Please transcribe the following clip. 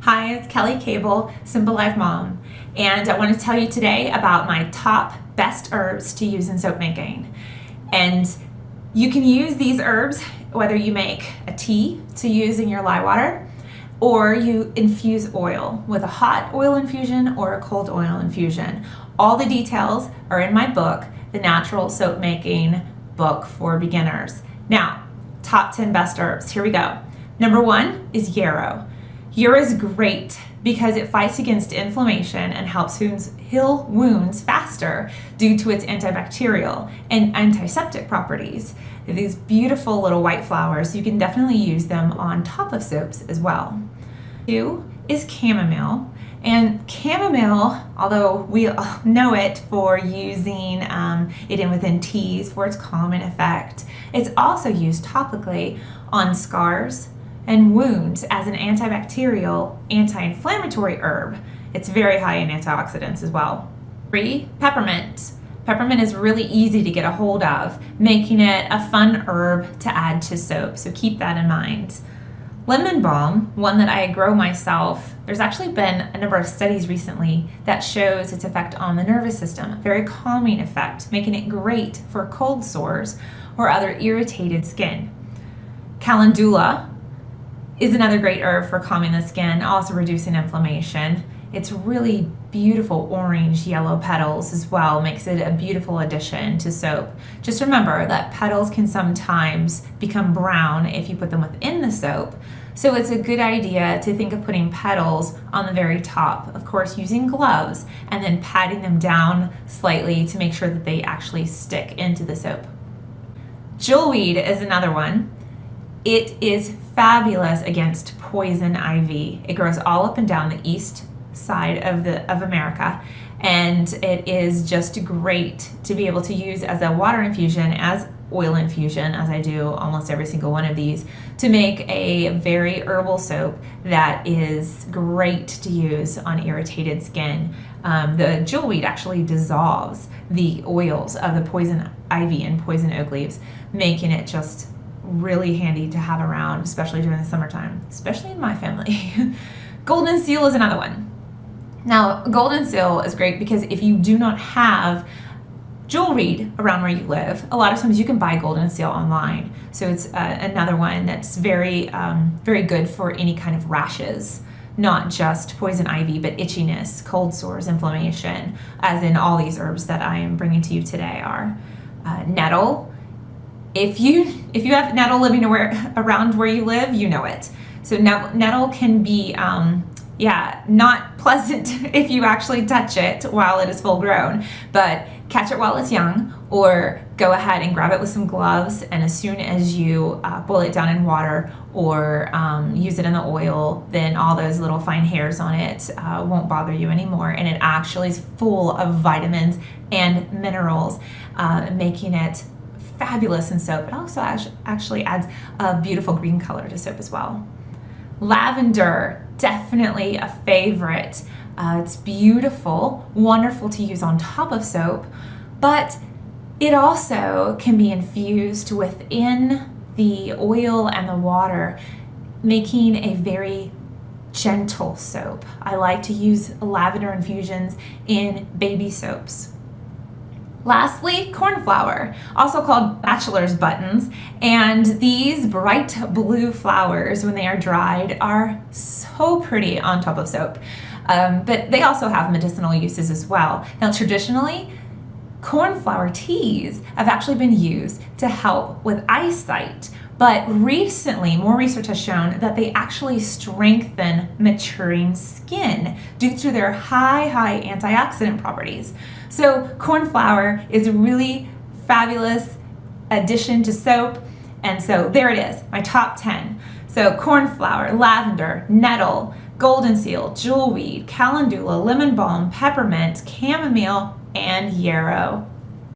Hi, it's Kelly Cable, Simple Life Mom, and I want to tell you today about my top best herbs to use in soap making. And you can use these herbs whether you make a tea to use in your lye water, or you infuse oil with a hot oil infusion or a cold oil infusion. All the details are in my book, The Natural Soap Making Book for Beginners. Now, top 10 best herbs. Here we go. Number 1 is yarrow. Yarrow is great because it fights against inflammation and helps heal wounds faster due to its antibacterial and antiseptic properties. These beautiful little white flowers, you can definitely use them on top of soaps as well. 2 is chamomile. And chamomile, although we know it for using it within teas for its calming effect, it's also used topically on scars and wounds as an antibacterial, anti-inflammatory herb. It's very high in antioxidants as well. 3, peppermint. Peppermint is really easy to get a hold of, making it a fun herb to add to soap, so keep that in mind. Lemon balm, one that I grow myself, there's actually been a number of studies recently that shows its effect on the nervous system, a very calming effect, making it great for cold sores or other irritated skin. Calendula is another great herb for calming the skin, also reducing inflammation. It's really beautiful orange yellow petals as well, makes it a beautiful addition to soap. Just remember that petals can sometimes become brown if you put them within the soap, so it's a good idea to think of putting petals on the very top, of course using gloves, and then patting them down slightly to make sure that they actually stick into the soap. Jewelweed is another one. It is fabulous against poison ivy. It grows all up and down the east side of America, and it is just great to be able to use as a water infusion, as oil infusion, as I do almost every single one of these, to make a very herbal soap that is great to use on irritated skin. The jewelweed actually dissolves the oils of the poison ivy and poison oak leaves, making it just really handy to have around, especially during the summertime, especially in my family. Goldenseal is another one. Now, Goldenseal is great because if you do not have jewelweed around where you live, a lot of times you can buy Goldenseal online. So it's another one that's very, very good for any kind of rashes, not just poison ivy, but itchiness, cold sores, inflammation, as in all these herbs that I am bringing to you today are. Nettle. If you have nettle living around where you live, you know it. So nettle can be, not pleasant if you actually touch it while it is full grown, but catch it while it's young, or go ahead and grab it with some gloves, and as soon as you boil it down in water or use it in the oil, then all those little fine hairs on it won't bother you anymore, and it actually is full of vitamins and minerals, making it fabulous in soap. It also actually adds a beautiful green color to soap as well. Lavender, definitely a favorite. It's beautiful, wonderful to use on top of soap, but it also can be infused within the oil and the water, making a very gentle soap. I like to use lavender infusions in baby soaps. Lastly, cornflower, also called bachelor's buttons, and these bright blue flowers, when they are dried, are so pretty on top of soap, but they also have medicinal uses as well. Now, traditionally, cornflower teas have actually been used to help with eyesight, but recently more research has shown that they actually strengthen maturing skin due to their high antioxidant properties. So cornflower is a really fabulous addition to soap, and so there it is, my top 10. So cornflower, lavender, nettle, goldenseal, jewelweed, calendula, lemon balm, peppermint, chamomile, and yarrow.